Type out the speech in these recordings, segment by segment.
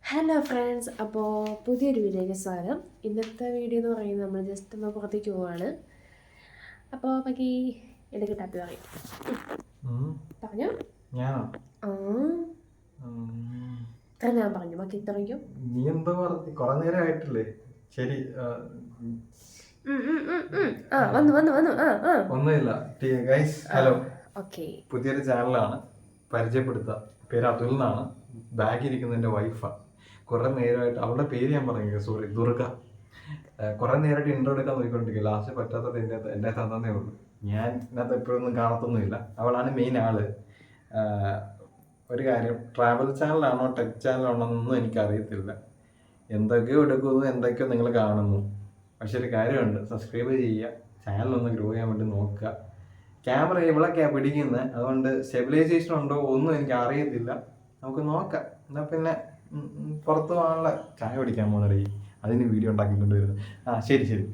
Hello friends, അപ്പോൾ പുതിയൊരു വീഡിയോയ്ക്ക് സ്വാഗതം. ഇന്നത്തെ വീഡിയോ എന്ന് പറയുന്നത് നമ്മൾ ജസ്റ്റ് ഒന്ന് പുറത്തേക്ക് പോവാണ്. അപ്പോൾ ബാക്കി ഇടയ്ക്ക് ടാപ്പി പറയും. പറഞ്ഞോ. ഞാൻ പറഞ്ഞു ബാക്കി ഇത്രയ്ക്കും. നീ എന്തോ പറഞ്ഞു കുറെ നേരം ആയിട്ടില്ലേ? ശരി, ഒന്നുമില്ല. ഹലോ, പുതിയൊരു ചാനലാണ് പരിചയപ്പെടുത്താം. പേര് അതുൽ എന്നാണ്. ബാഗ് ഇരിക്കുന്ന എൻ്റെ വൈഫാണ്. കുറെ നേരമായിട്ട് അവളുടെ പേര് ഞാൻ പറഞ്ഞു, സോറി, ദുർഗ. കുറെ നേരമായിട്ട് ഇൻട്രോ എടുക്കാൻ നോക്കിക്കൊണ്ടിരിക്കും. ലാസ്റ്റ് പറ്റാത്തത് എൻ്റെ തന്നേ ഉള്ളൂ. ഞാൻ ഇതിനകത്ത് എപ്പോഴൊന്നും കാണത്തൊന്നുമില്ല. അവളാണ് മെയിൻ ആള്. ഒരു കാര്യം, ട്രാവൽ ചാനലാണോ ടെക് ചാനലാണോ എന്നൊന്നും എനിക്കറിയത്തില്ല. എന്തൊക്കെയോ എടുക്കുന്നു, എന്തൊക്കെയോ നിങ്ങൾ കാണുന്നു. പക്ഷെ ഒരു കാര്യമുണ്ട്, സബ്സ്ക്രൈബ് ചെയ്യുക, ചാനലൊന്ന് ഗ്രോ ചെയ്യാൻ വേണ്ടി നോക്കുക. ക്യാമറ ഇവളൊക്കെയാണ് പിടിക്കുന്നത്, അതുകൊണ്ട് സ്റ്റെബിലൈസേഷൻ ഉണ്ടോ ഒന്നും എനിക്ക് അറിയത്തില്ല. നമുക്ക് നോക്കാം. എന്നാൽ പിന്നെ പുറത്ത് പോകാനുള്ള ചായ പിടിക്കാൻ പോകുന്നറി, അതിന് വീഡിയോ ഉണ്ടാക്കിക്കൊണ്ട് വരുന്നത്. ശരി.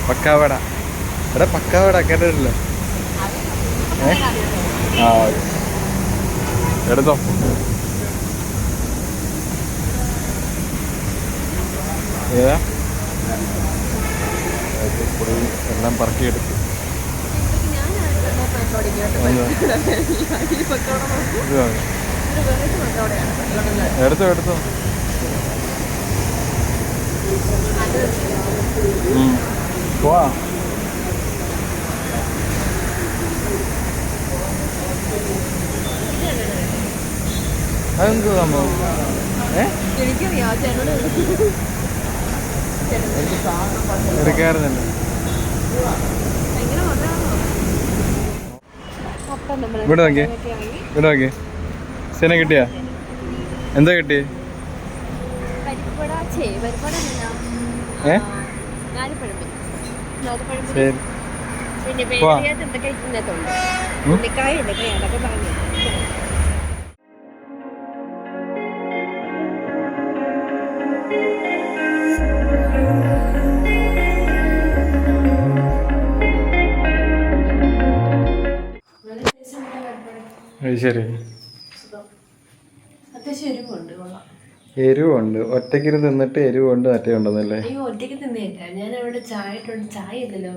പക്കാവട, ഇവിടെ പക്കാവട കേട്ടിട്ടില്ല? എടുത്തോ. ഏതാ എല്ലാം പറക്കിയെടുത്തു. എടുത്തോ. പോവാ. അതെന്ത് സംഭവം? എടുക്കാറുന്നല്ലേ? ഇവിടെ നോക്കിയേ. സിന കിട്ടിയാ? എന്താ കിട്ടിയേ? ശരി, എരിവുണ്ട്. ഒറ്റയ്ക്ക് തിന്നിട്ട് എരിവുണ്ട്, മറ്റേ ഉണ്ടെന്നല്ലേ? ഒറ്റയ്ക്ക് തിന്നേറ്റ. ഞാൻ അവിടെ ചായ ഇല്ലല്ലോ,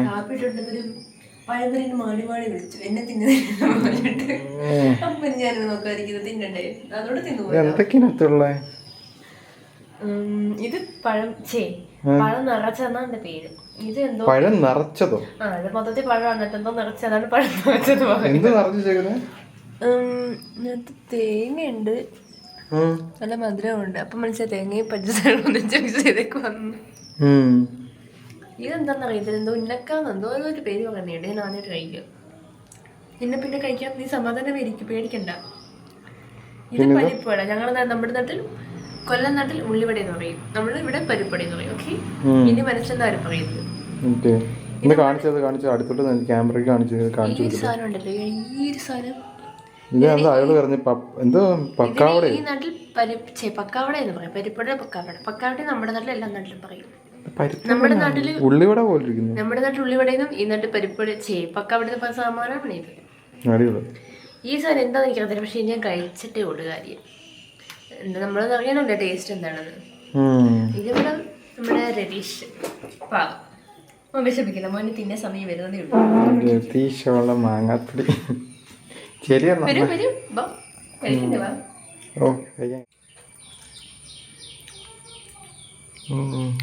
കാപ്പി ഇട്ടുണ്ടെങ്കിലും പഴമ്പരിന് മാടി വിളിച്ചു എന്നെ തിന്നിട്ട്. അപ്പൊ ഞാൻ നോക്കാതിരിക്കുന്നത് തിന്നണ്ടേ, അതോടെ തിന്നു. എന്തൊക്കെയാ? ഇത് പഴം നിറച്ചെന്നാ പേര്. ഇത് എന്തോ പഴം നിറച്ചതോ? ഇത് മൊത്തത്തിൽ പഴമാണ്, എന്തോ നിറച്ചതാണ് പഴം നിറച്ചത്. തേങ്ങയുണ്ട്, നല്ല മധുരമുണ്ട്. അപ്പൊ മനസ്സിലായി തേങ്ങയും പഞ്ചസാരയൊക്കെ വന്നു. ഇതെന്താന്ന് അറിയത്തില്ല, എന്തോ ഉന്നക്കാന്നെന്തോ ഒരു പേര് പറഞ്ഞിട്ട് ഞാൻ ആദ്യമായിട്ട് കഴിക്കുക. പിന്നെ കഴിക്കാൻ നീ സമാധാനം പേടിക്കണ്ട. ഇത് പരിപ്പുവട. നമ്മുടെ നാട്ടിൽ, കൊല്ലം നാട്ടിൽ ഉള്ളിവട എന്ന് പറയും, നമ്മൾ ഇവിടെ പരിപ്പട എന്ന് പറയും. ഓക്കെ, ഇനി മനസ്സിലാരും പറയുന്നത്. സാധനം ഉണ്ടല്ലോ, ഈ സാധനം ഈ നാട്ടിൽ പക്കാവട എന്ന് പറയും. പരിപ്പട, പക്കാവട നമ്മുടെ നാട്ടിൽ എല്ലാ നാട്ടിലും പറയും. നമ്മുടെ നാട്ടില് ഉള്ളിവട പോലെ, നമ്മുടെ നാട്ടിൽ ഉള്ളിവടയും ഈ നാട്ടിൽ പരിപ്പട പക്കാവട സാമാനാണ് ഇത്. ഈ സാധനം എന്താന്ന് എനിക്കറിയില്ല, പക്ഷെ ഞാൻ കഴിച്ചിട്ടേ ഉള്ളു കാര്യം. എന്താ നമ്മളൊന്നും അറിയണമല്ലോ ടേസ്റ്റ് എന്താണെന്ന്. ഇതിവിടെ നമ്മുടെ രതീഷ് പാവം വിഷമിക്കില്ല, മോന് തിന്നെ സമയം വരുന്നതേ ഉള്ളൂ. രതീഷോള മാങ്ങാത്തൊടി ശരി വരും വരും, വാ കഴിക്കണ്ടേ, വാ. ഓ കഴിക്കാം.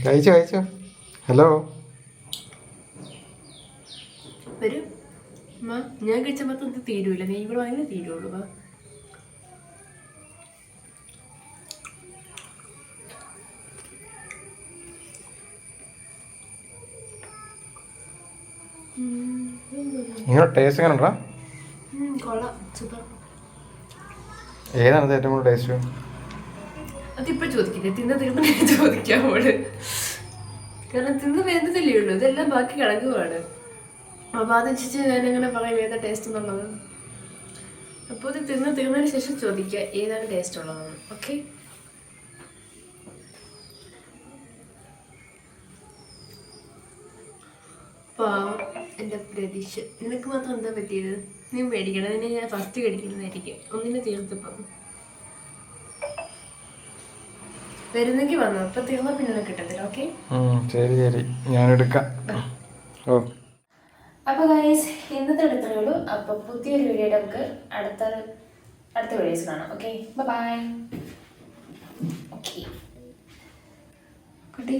കഴിച്ചോ കഴിച്ചോ. ഹലോ വരും. ഞാൻ കഴിച്ച മൊത്തം ഇത് തീരൂല, നീ ഇവിടെ വാങ്ങിയാലേ തീരുള്ളൂ. വാ. നിങ്ങളുടെ ടേസ്റ്റ് എങ്ങനെ ഉണ്ടാ? കൊള്ളാം, സൂപ്പർ. ഏതാണ് ഏറ്റവും കൂടുതൽ ടേസ്റ്റ്? അതിപ്പോ ചോദിക്കില്ലേ, തിന്ന തീർന്നിട്ട് ചോദിക്കാമോള്. കാരണം തിന്ന് വരുന്നതല്ലേ ഉള്ളൂ, ഇതെല്ലാം ബാക്കി കിടക്കുവാണ്. അപ്പൊ അതനുസരിച്ച് ഞാനെങ്ങനെ പറയും ഏതാ ടേസ്റ്റ് എന്നുള്ളത്. അപ്പോൾ ഇത് തീർന്നതിന് ശേഷം ചോദിക്കുക ഏതാണ് ടേസ്റ്റ് ഉള്ളതെന്ന്. ഓക്കെ, എൻ്റെ പ്രതീക്ഷ. നിനക്ക് മാത്രം എന്താ പറ്റിയത്? നീ മേടിക്കണം, അതിനെ ഞാൻ ഫസ്റ്റ് കഴിക്കുന്നതായിരിക്കും. ഒന്നിനെ തീർത്തപ്പം വരുന്നെങ്കിൽ വന്നു, അപ്പൊ തീർന്ന പിന്നെ കിട്ടത്തില്ല. ഓക്കെ ശരി ശരി, ഞാൻ എടുക്കാം. ഓ അപ്പോൾ ഗൈസ്, ഇന്നത്തെ എടുത്തേ ഉള്ളൂ. അപ്പോൾ പുതിയൊരു വീഡിയോ നമുക്ക് അടുത്ത വീഡിയോസ് കാണാം. Okay, by. ഓക്കെ കുട്ടി.